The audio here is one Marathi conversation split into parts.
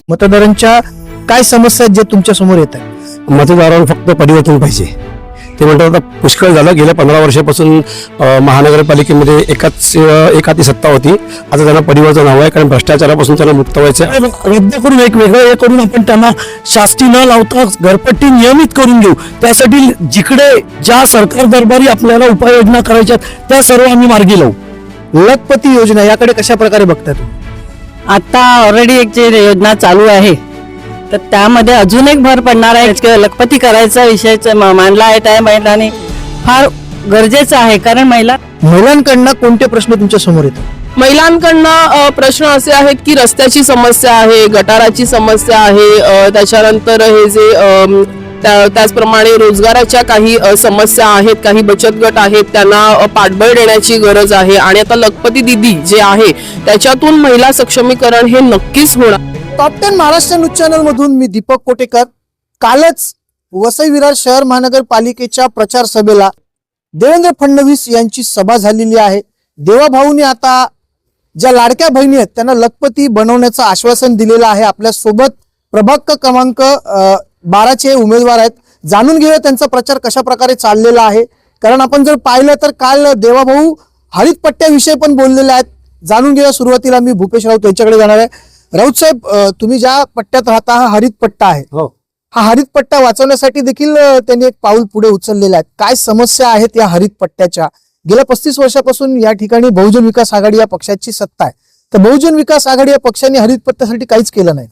मतदारांच्या काय समस्या आहेत जे तुमच्या समोर येत आहेत? मतदारांना फक्त परिवर्तन पाहिजे. ते म्हणतात आता पुष्कळ झालं. गेल्या 15 वर्षापासून महानगरपालिकेमध्ये एक हाती सत्ता होती. आता त्यांना परिवर्तन हवं आहे, कारण भ्रष्टाचारापासून त्यांना मुक्त व्हायचं आहे. रद्द करून एक वेगळं हे करून आपण त्यांना शास्ती न लावता घरपट्टी नियमित करून घेऊ. त्यासाठी जिकडे ज्या सरकार दरबारी आपल्याला उपाययोजना करायच्या त्या सर्व आम्ही मार्गी लावू. लखपती योजना याकडे कशा प्रकारे बघता तुम्ही? आता ऑलरेडी एक जे योजना चालू आहे तर त्यामध्ये अजून एक भर पडणार आहे. लखपती करायचा विषय मांडला आहे. त्या महिलांनी फार गरजेचं आहे, कारण महिलांकडनं कोणते प्रश्न तुमच्या समोर येतात? महिलांकडनं प्रश्न असे आहेत की रस्त्याची समस्या आहे, गटाराची समस्या आहे, त्याच्यानंतर हे जे त्याचप्रमाणे रोजगाराच्या काही समस्या आहेत, काही बचत गट आहेत, त्यांना पाठबळ देण्याची गरज आहे. आणि आता लखपती दीदी जे आहे त्याच्यातून महिला सक्षमीकरण हे नक्कीच होणार. टॉप 10 महाराष्ट्र न्यूज चॅनल मधून मी दीपक कोटेकर. कालच वसई विरार शहर महानगरपालिकेच्या प्रचार सभेला देवेंद्र फडणवीस यांची सभा झालेली आहे. देवाभाऊनी आता ज्या लाडक्या बहिणी आहेत त्यांना लखपती बनवण्याचं आश्वासन दिलेलं आहे. आपल्या सोबत प्रभाग क्रमांक 12चे उमेदवार आहेत. जाणून घेऊया त्यांचा प्रचार कशा प्रकारे चाललेला आहे. कारण आपण जर पाहिलं तर काल देवाभाऊ हरित पट्ट्याविषयी पण बोललेले आहेत. जाणून घेऊया. सुरुवातीला मी भूपेश राऊत यांच्याकडे जाणार आहे. राऊत साहेब, तुम्ही ज्या पट्ट्यात राहता हा हरित पट्टा आहे. हा हरित पट्टा वाचवण्यासाठी देखील त्यांनी एक पाऊल पुढे उचललेलं आहे. काय समस्या आहेत या हरित पट्ट्याच्या? गेल्या 35 वर्षापासून या ठिकाणी बहुजन विकास आघाडी या पक्षाची सत्ता आहे. तर बहुजन विकास आघाडी या पक्षाने हरित पट्ट्यासाठी काहीच केलं नाही.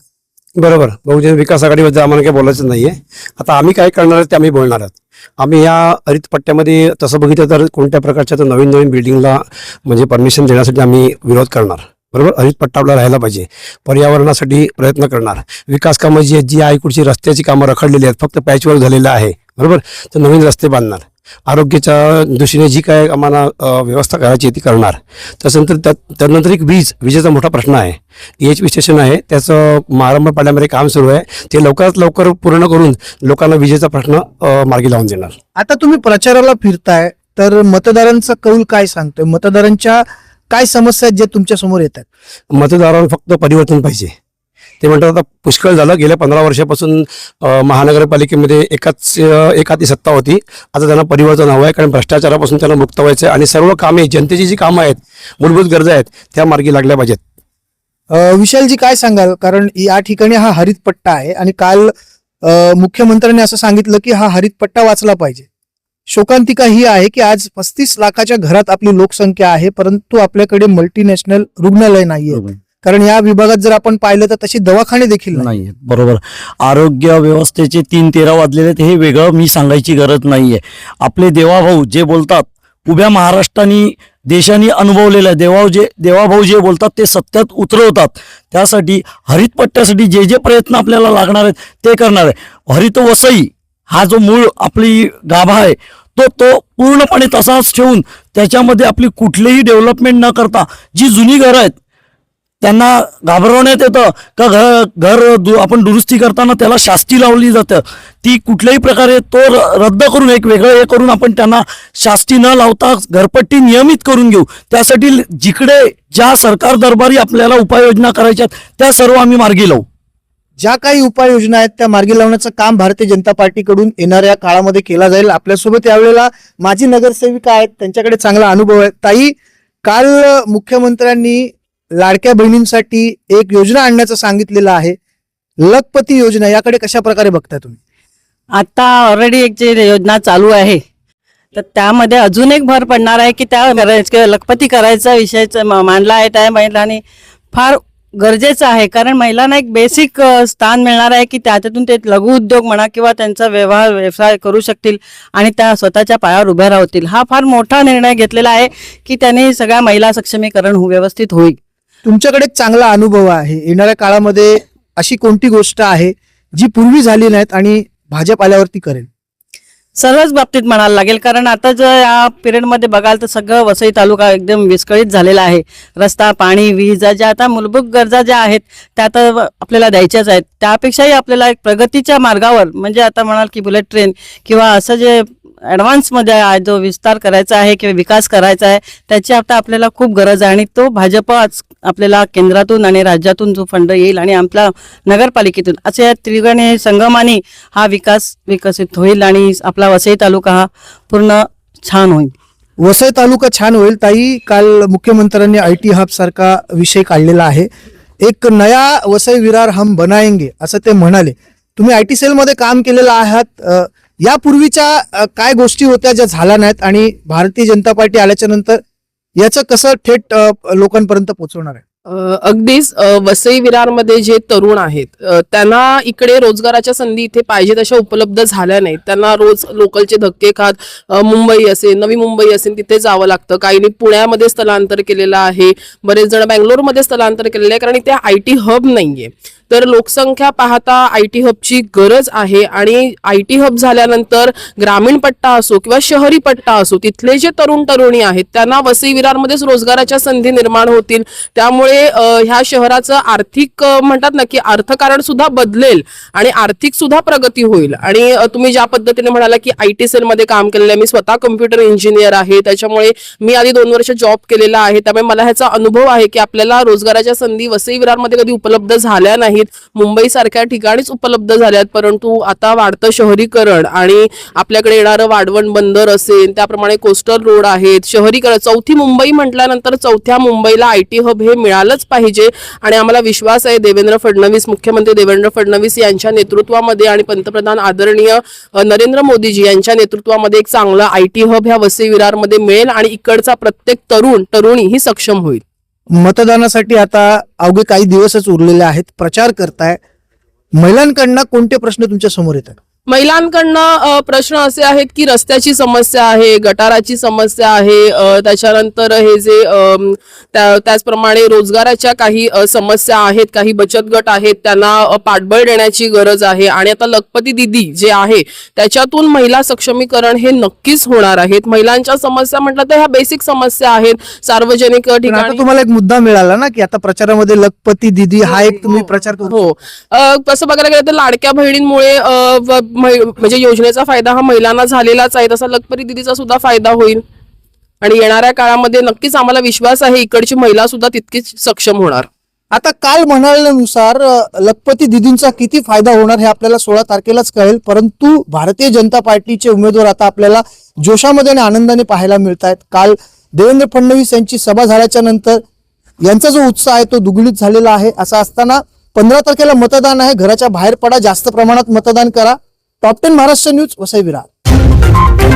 बरोबर. बहुजन विकास आघाडीबद्दल आम्हाला काही बोलायचं नाहीये. आता आम्ही काय करणार ते आम्ही बोलणार आहोत. आम्ही या हरित पट्ट्यामध्ये तसं बघितलं तर कोणत्या प्रकारच्या नवीन बिल्डिंगला म्हणजे परमिशन देण्यासाठी आम्ही विरोध करणार. बरोबर. हरित पट्टा आपल्याला राहायला पाहिजे. पर्यावरणासाठी प्रयत्न करणार. विकास कामं जी आहे, कुठची रस्त्याची कामं रखडलेली आहेत, फक्त पॅचवर्क झालेलं आहे. बरोबर. तर नवीन रस्ते बांधणार. आरोग्याच्या दृष्टीने जी काय आम्हाला व्यवस्था करायची ती करणार. त्यानंतर त्यानंतर एक विजेचा मोठा प्रश्न आहे. EHV स्टेशन आहे, त्याचं मारंभ पाडण्यामध्ये काम सुरू आहे. ते लवकरात लवकर पूर्ण करून लोकांना विजेचा प्रश्न मार्गी लावून देणार. आता तुम्ही प्रचाराला फिरताय तर मतदारांचा कौल काय सांगतोय? मतदारांच्या काय समस्या आहेत जे तुमच्या समोर येतात? मतदारांना फक्त परिवर्तन पाहिजे. ते म्हणतात आता पुष्कळ झालं. गेल्या 15 वर्षापासून महानगरपालिकेमध्ये एक हाती सत्ता होती. आता त्यांना परिवर्तन हवं आहे, कारण भ्रष्टाचारापासून त्यांना मुक्त व्हायचं आहे. आणि सर्व कामे, जनतेची जी कामं आहेत, मूलभूत गरजा आहेत, त्या मार्गी लागल्या पाहिजेत. विशालजी, काय सांगाल? कारण या ठिकाणी हा हरित पट्टा आहे आणि काल मुख्यमंत्र्यांनी असं सांगितलं की हा हरित पट्टा वाचला पाहिजे. शोकांतिका ही आहे की आज 35 लाखाच्या घरात आपली लोकसंख्या आहे, परंतु आपल्याकडे मल्टीनॅशनल रुग्णालय नाहीये. कारण या विभागात जर आपण पाहिलं तर तशी दवाखाने देखील नाहीये. बरोबर. आरोग्य व्यवस्थेचे 3-13 वाजलेले हे वेगळं मी सांगायची गरज नाहीये. आपले देवाभाऊ जे बोलतात, उभ्या महाराष्ट्राने देशाने अनुभवलेलं आहे. देवाभाऊ जे बोलतात ते सत्यात उतरवतात. त्यासाठी हरित पट्ट्यासाठी जे जे प्रयत्न आपल्याला लागणार आहेत ते करणार आहे. हरित वसई हा जो मूळ आपली गाभा आहे तो पूर्णपणे तसाच ठेवून त्याच्यामध्ये आपली कुठलीही डेव्हलपमेंट न करता जी जुनी घरं आहेत त्यांना घाबरवण्यात येतं का घर आपण दुरुस्ती करताना त्याला शास्ती लावली जातं. ती कुठल्याही प्रकारे तो रद्द करून एक वेगळं हे करून आपण त्यांना शास्ती न लावता घरपट्टी नियमित करून घेऊ. त्यासाठी जिकडे ज्या सरकार दरबारी आपल्याला उपाययोजना करायच्या त्या सर्व आम्ही मार्गी लावू. ज्या काही उपाययोजना आहेत त्या मार्गी लावण्याचं काम भारतीय जनता पार्टीकडून येणाऱ्या काळामध्ये केला जाईल. आपल्यासोबत यावेळेला माजी नगरसेविका आहेत, त्यांच्याकडे चांगला अनुभव आहे. ताई, काल मुख्यमंत्र्यांनी लाडक्या बहिणींसाठी एक योजना आणण्याचं सांगितलेलं आहे, लखपती योजना. याकडे कशा प्रकारे बघता तुम्ही? आता ऑलरेडी एक जे योजना चालू आहे तर त्यामध्ये अजून एक भर पडणार आहे की त्या लखपती करायचा विषय मांडला आहे. त्या महिलांनी फार गरजेचं आहे, कारण महिलांना एक बेसिक स्थान मिळणार आहे की त्यातून ते लघु उद्योग म्हणा किंवा त्यांचा व्यवसाय करू शकतील आणि त्या स्वतःच्या पायावर उभ्या राहतील. हा फार मोठा निर्णय घेतलेला आहे की त्यांनी सगळ्या महिला सक्षमीकरण व्यवस्थित होईल. तुमच्याकडे एक चांगला अनुभव आहे. येणाऱ्या काळामध्ये अशी कोणती गोष्ट आहे जी पूर्वी झाली नाहीत आणि भाजप आल्यावरती करेल? सर्वच बाबतीत म्हणायला लागेल, कारण आता जर या पिरियडमध्ये बघाल तर सगळं वसई तालुका एकदम विस्कळीत झालेला आहे. रस्ता, पाणी, वीज ज्या आता मूलभूत गरजा ज्या आहेत त्या तर आपल्याला द्यायच्याच आहेत. त्यापेक्षाही आपल्याला एक प्रगतीच्या मार्गावर म्हणजे आता म्हणाल की बुलेट ट्रेन किंवा असं जे ॲडव्हान्समध्ये जो विस्तार करायचा आहे किंवा विकास करायचा आहे त्याची आता आपल्याला खूप गरज आहे आणि तो भाजप आपल्याला केंद्रातून आणि राज्यातून जो फंड येईल आणि आपल्या नगरपालिकेतून असे या त्रिगणी संगमाने हा विकास विकसित होईल आणि आपला वसई तालुका हा पूर्ण छान होईल. वसई तालुका छान होईल. ताई, काल मुख्यमंत्र्यांनी IT हब सारखा विषय काढलेला आहे. एक नया वसई विरार हम बनाएंगे असं ते म्हणाले. तुम्ही IT सेलमध्ये काम केलेलं आहात. यापूर्वीच्या काय गोष्टी होत्या ज्या झाल्या नाहीत आणि भारतीय जनता पार्टी आल्याच्या नंतर याचं कसं थेट लोकांपर्यंत पोहोचवणार आहे? अगदीच वसई विरारमध्ये जे तरुण आहेत त्यांना इकडे रोजगाराच्या संधी इथे पाहिजे तशा उपलब्ध झाल्या नाहीत. त्यांना रोज लोकलचे धक्के खात मुंबई असेल, नवी मुंबई असेल तिथे जावं लागतं. काहींनी पुण्यामध्ये स्थलांतर केलेलं आहे, बरेच जण बँगलोरमध्ये स्थलांतर केलेलं आहे, कारण इथे IT हब नाहीये. तर लोकसंख्या पाहता IT हबची गरज आहे आणि IT हब झाल्यानंतर ग्रामीण पट्टा असो किंवा शहरी पट्टा असो तिथले जे तरुण तरुणी आहेत त्यांना वसई विरारमध्येच रोजगाराच्या संधी निर्माण होतील. त्यामुळे ह्या शहराचं आर्थिक म्हणतात ना की अर्थकारण सुद्धा बदलेल आणि आर्थिक सुद्धा प्रगती होईल. आणि तुम्ही ज्या पद्धतीने म्हणाला की IT सेलमध्ये काम केलेलं आहे, मी स्वतः कम्प्युटर इंजिनियर आहे, त्याच्यामुळे मी आधी 2 वर्ष जॉब केलेला आहे, त्यामुळे मला ह्याचा अनुभव आहे की आपल्याला रोजगाराच्या संधी वसई विरारमध्ये कधी उपलब्ध झाल्या नाहीत, मुंबई सारख्या ठिकाणीच उपलब्ध झाल्यात. परंतु आता वाढतं शहरीकरण आणि आपल्याकडे येणारं वाढवण बंदर असेल, त्याप्रमाणे कोस्टल रोड आहेत, शहरीकरण, चौथी मुंबई म्हटल्यानंतर चौथ्या मुंबईला IT हब हे मिळालंच पाहिजे. आणि आम्हाला विश्वास आहे देवेंद्र फडणवीस, मुख्यमंत्री देवेंद्र फडणवीस यांच्या नेतृत्वामध्ये आणि पंतप्रधान आदरणीय नरेंद्र मोदीजी यांच्या नेतृत्वामध्ये एक चांगलं IT हब ह्या वसई विरारमध्ये मिळेल आणि इकडचा प्रत्येक तरुण तरुणी ही सक्षम होईल. मतदानासाठी आता अवघे काही दिवसच उरलेले आहेत. प्रचार करताय, महिलांकडनं कोणते प्रश्न तुमच्या समोर येतात? महिलांकडनं प्रश्न असे आहेत की रस्त्याची समस्या आहे, गटाराची समस्या आहे, त्याच्यानंतर हे जे त्याचप्रमाणे रोजगाराच्या काही समस्या आहेत, काही बचत गट आहेत त्यांना पाठबळ देण्याची गरज आहे. आणि आता लखपती दीदी जे आहे त्याच्यातून महिला सक्षमीकरण हे नक्कीच होणार आहेत. महिलांच्या समस्या म्हटलं तर ह्या बेसिक समस्या आहेत. सार्वजनिक पण आता ठिकाणी तुम्हाला एक मुद्दा मिळाला ना की आता प्रचारामध्ये लखपती दीदी हा एक तुम्ही प्रचार करू. हो, तसं बघायला गेलं तर लाडक्या बहिणींमुळे म्हणजे योजनेचा फायदा हा महिलांना झालेलाच आहे, तसा लखपती दीदीचा सुद्धा फायदा होईल. आणि येणाऱ्या काळामध्ये नक्कीच आम्हाला विश्वास आहे इकडची महिला सुद्धा तितकीच सक्षम होणार. आता काल म्हणाल्यानुसार लखपती दीदींचा किती फायदा होणार हे आपल्याला 16 तारखेलाच कळेल. परंतु भारतीय जनता पार्टीचे उमेदवार आता आपल्याला जोशामध्ये आणि आनंदाने पाहायला मिळत आहेत. काल देवेंद्र फडणवीस यांची सभा झाल्याच्या नंतर यांचा जो उत्साह आहे तो दुगणित झालेला आहे. असं असताना 15 तारखेला मतदान आहे. घराच्या बाहेर पडा, जास्त प्रमाणात मतदान करा. Top 10 Maharashtra news, Vasai Virar.